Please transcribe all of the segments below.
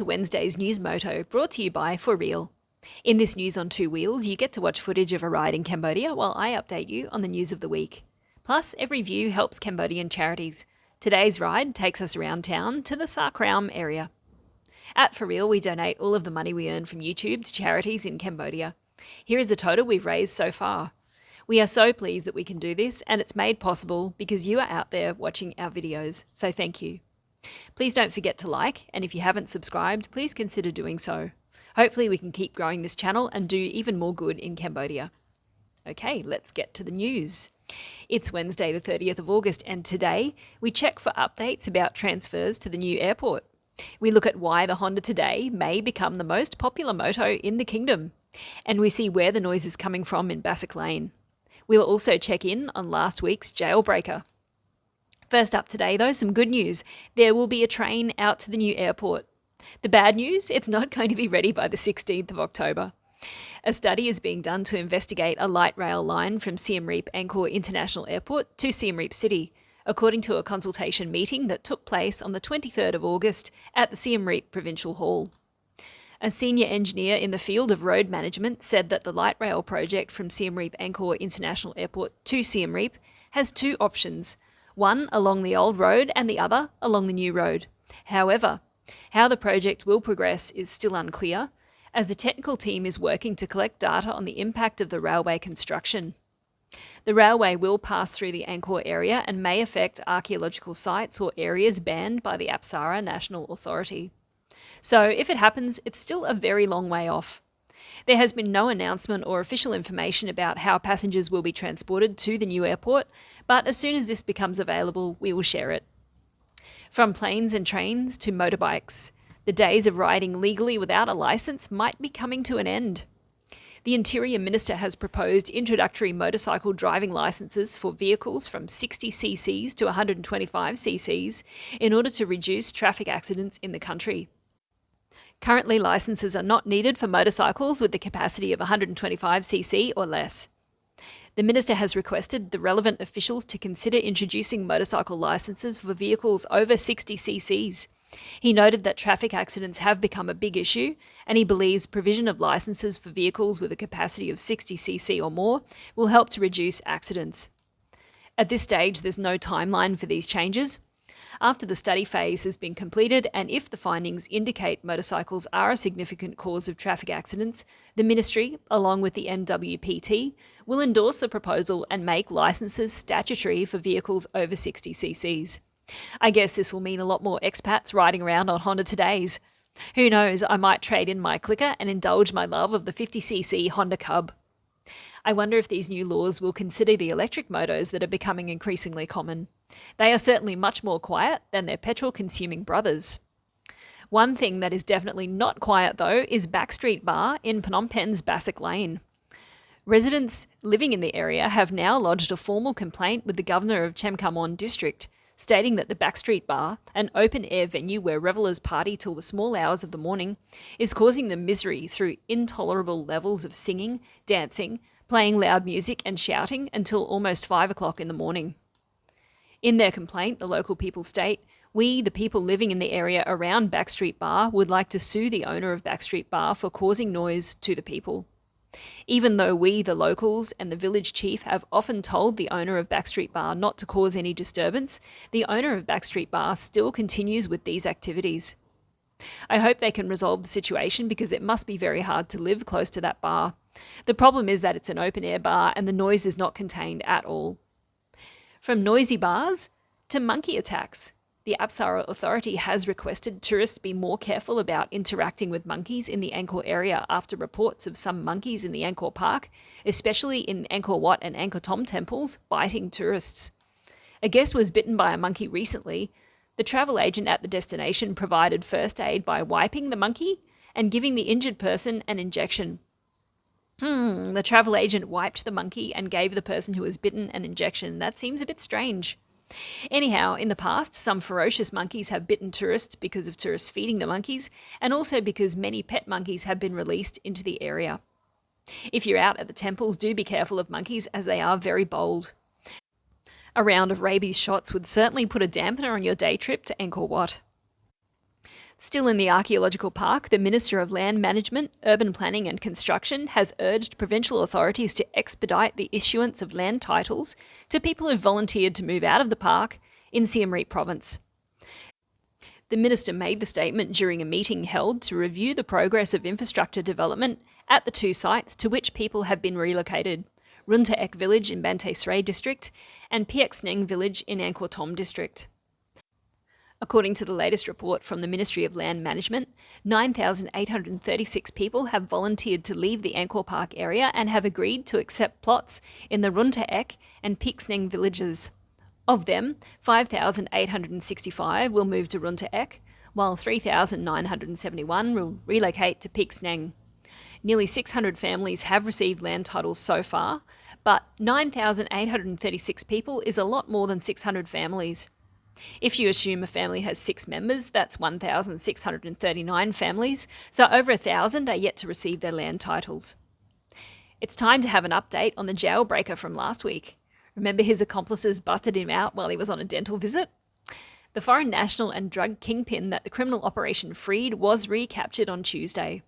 to Wednesday's News Moto, brought to you by For Real. In this News on Two Wheels, you get to watch footage of a ride in Cambodia while I update you on the news of the week. Plus, every view helps Cambodian charities. Today's ride takes us around town to the Bassac Lane area. At For Real, we donate all of the money we earn from YouTube to charities in Cambodia. Here is the total we've raised so far. We are so pleased that we can do this, and it's made possible because you are out there watching our videos, so thank you. Please don't forget to like, and if you haven't subscribed, please consider doing so. Hopefully we can keep growing this channel and do even more good in Cambodia. Okay, let's get to the news. It's Wednesday the 30th of August, and today we check for updates about transfers to the new airport. We look at why the Honda Today may become the most popular moto in the kingdom, and we see where the noise is coming from in Bassac Lane. We'll also check in on last week's jailbreaker. First up today, though, some good news. There will be a train out to the new airport. The bad news, it's not going to be ready by the 16th of October. A study is being done to investigate a light rail line from Siem Reap Angkor International Airport to Siem Reap City, according to a consultation meeting that took place on the 23rd of August at the Siem Reap Provincial Hall. A senior engineer in the field of road management said that the light rail project from Siem Reap Angkor International Airport to Siem Reap has two options, one along the old road and the other along the new road. However, how the project will progress is still unclear, as the technical team is working to collect data on the impact of the railway construction. The railway will pass through the Angkor area and may affect archaeological sites or areas banned by the Apsara National Authority. So if it happens, it's still a very long way off. There has been no announcement or official information about how passengers will be transported to the new airport, but as soon as this becomes available, we will share it. From planes and trains to motorbikes, the days of riding legally without a licence might be coming to an end. The Interior Minister has proposed introductory motorcycle driving licences for vehicles from 60cc to 125cc in order to reduce traffic accidents in the country. Currently, licences are not needed for motorcycles with the capacity of 125cc or less. The Minister has requested the relevant officials to consider introducing motorcycle licences for vehicles over 60cc. He noted that traffic accidents have become a big issue, and he believes provision of licences for vehicles with a capacity of 60cc or more will help to reduce accidents. At this stage, there's no timeline for these changes. After the study phase has been completed, and if the findings indicate motorcycles are a significant cause of traffic accidents, the Ministry, along with the NWPT, will endorse the proposal and make licences statutory for vehicles over 60cc. I guess this will mean a lot more expats riding around on Honda Todays. Who knows, I might trade in my clicker and indulge my love of the 50cc Honda Cub. I wonder if these new laws will consider the electric motos that are becoming increasingly common. They are certainly much more quiet than their petrol-consuming brothers. One thing that is definitely not quiet, though, is Backstreet Bar in Phnom Penh's Bassac Lane. Residents living in the area have now lodged a formal complaint with the Governor of Chemkamon District, stating that the Backstreet Bar, an open-air venue where revellers party till the small hours of the morning, is causing them misery through intolerable levels of singing, dancing, playing loud music and shouting until almost 5 o'clock in the morning. In their complaint, the local people state, "We, the people living in the area around Backstreet Bar, would like to sue the owner of Backstreet Bar for causing noise to the people. Even though we, the locals, and the village chief have often told the owner of Backstreet Bar not to cause any disturbance, the owner of Backstreet Bar still continues with these activities. I hope they can resolve the situation because it must be very hard to live close to that bar. The problem is that it's an open-air bar and the noise is not contained at all." From noisy bars to monkey attacks, the Apsara Authority has requested tourists be more careful about interacting with monkeys in the Angkor area after reports of some monkeys in the Angkor Park, especially in Angkor Wat and Angkor Thom temples, biting tourists. A guest was bitten by a monkey recently. The travel agent at the destination provided first aid by wiping the monkey and giving the injured person an injection. The travel agent wiped the monkey and gave the person who was bitten an injection. That seems a bit strange. Anyhow, in the past, some ferocious monkeys have bitten tourists because of tourists feeding the monkeys, and also because many pet monkeys have been released into the area. If you're out at the temples, do be careful of monkeys as they are very bold. A round of rabies shots would certainly put a dampener on your day trip to Angkor Wat. Still in the archaeological park, the Minister of Land Management, Urban Planning and Construction has urged provincial authorities to expedite the issuance of land titles to people who volunteered to move out of the park in Siem Reap province. The minister made the statement during a meeting held to review the progress of infrastructure development at the two sites to which people have been relocated, Runta Ek village in Bantay Sray district and Piek Sneng village in Angkor Thom district. According to the latest report from the Ministry of Land Management, 9,836 people have volunteered to leave the Angkor Park area and have agreed to accept plots in the Runta Ek and Piek Sneng villages. Of them, 5,865 will move to Runta Ek, while 3,971 will relocate to Piek Sneng. Nearly 600 families have received land titles so far, but 9,836 people is a lot more than 600 families. If you assume a family has 6 members, that's 1,639 families, so over 1,000 are yet to receive their land titles. It's time to have an update on the jailbreaker from last week. Remember his accomplices busted him out while he was on a dental visit? The foreign national and drug kingpin that the criminal operation freed was recaptured on Tuesday.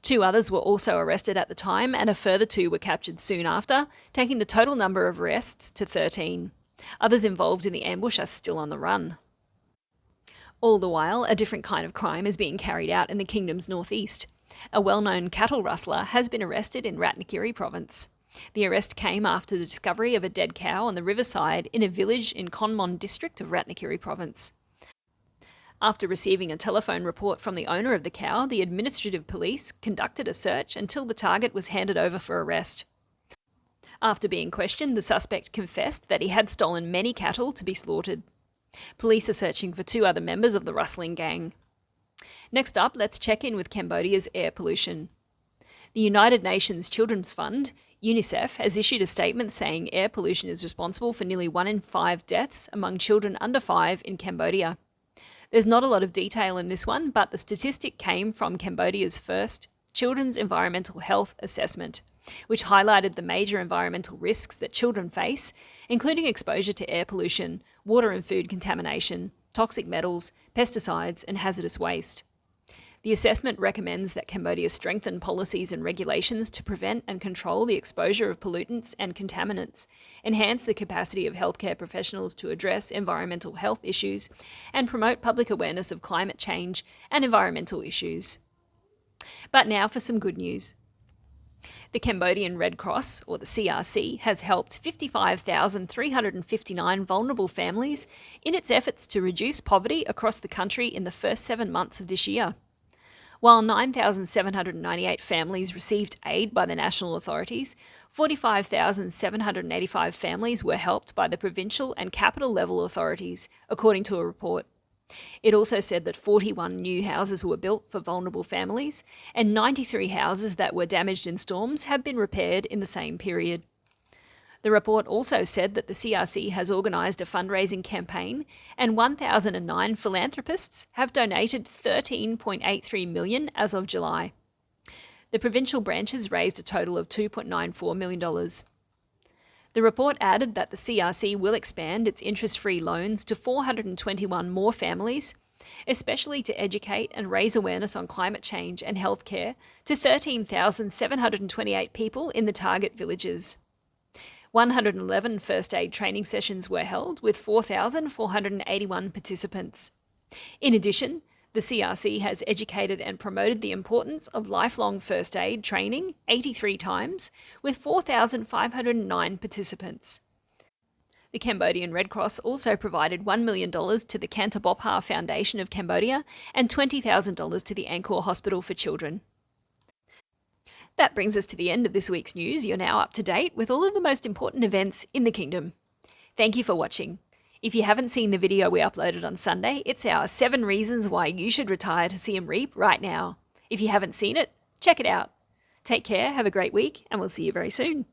2 others were also arrested at the time, and a further 2 were captured soon after, taking the total number of arrests to 13. Others involved in the ambush are still on the run. All the while, a different kind of crime is being carried out in the kingdom's northeast. A well-known cattle rustler has been arrested in Ratnagiri province. The arrest came after the discovery of a dead cow on the riverside in a village in Konmon district of Ratnagiri province. After receiving a telephone report from the owner of the cow, the administrative police conducted a search until the target was handed over for arrest. After being questioned, the suspect confessed that he had stolen many cattle to be slaughtered. Police are searching for 2 other members of the rustling gang. Next up, let's check in with Cambodia's air pollution. The United Nations Children's Fund, UNICEF, has issued a statement saying air pollution is responsible for nearly 1 in 5 deaths among children under 5 in Cambodia. There's not a lot of detail in this one, but the statistic came from Cambodia's first Children's Environmental Health Assessment, which highlighted the major environmental risks that children face, including exposure to air pollution, water and food contamination, toxic metals, pesticides, and hazardous waste. The assessment recommends that Cambodia strengthen policies and regulations to prevent and control the exposure of pollutants and contaminants, enhance the capacity of healthcare professionals to address environmental health issues, and promote public awareness of climate change and environmental issues. But now for some good news. The Cambodian Red Cross, or the CRC, has helped 55,359 vulnerable families in its efforts to reduce poverty across the country in the first 7 months of this year. While 9,798 families received aid by the national authorities, 45,785 families were helped by the provincial and capital level authorities, according to a report. It also said that 41 new houses were built for vulnerable families, and 93 houses that were damaged in storms have been repaired in the same period. The report also said that the CRC has organised a fundraising campaign, and 1,009 philanthropists have donated $13.83 million as of July. The provincial branches raised a total of $2.94 million. The report added that the CRC will expand its interest-free loans to 421 more families, especially to educate and raise awareness on climate change and healthcare to 13,728 people in the target villages. 111 first aid training sessions were held with 4,481 participants. In addition, the CRC has educated and promoted the importance of lifelong first aid training 83 times with 4,509 participants. The Cambodian Red Cross also provided $1 million to the Kanthabopha Foundation of Cambodia and $20,000 to the Angkor Hospital for Children. That brings us to the end of this week's news. You're now up to date with all of the most important events in the kingdom. Thank you for watching. If you haven't seen the video we uploaded on Sunday, it's our 7 reasons why you should retire to Siem Reap right now. If you haven't seen it, check it out. Take care, have a great week, and we'll see you very soon.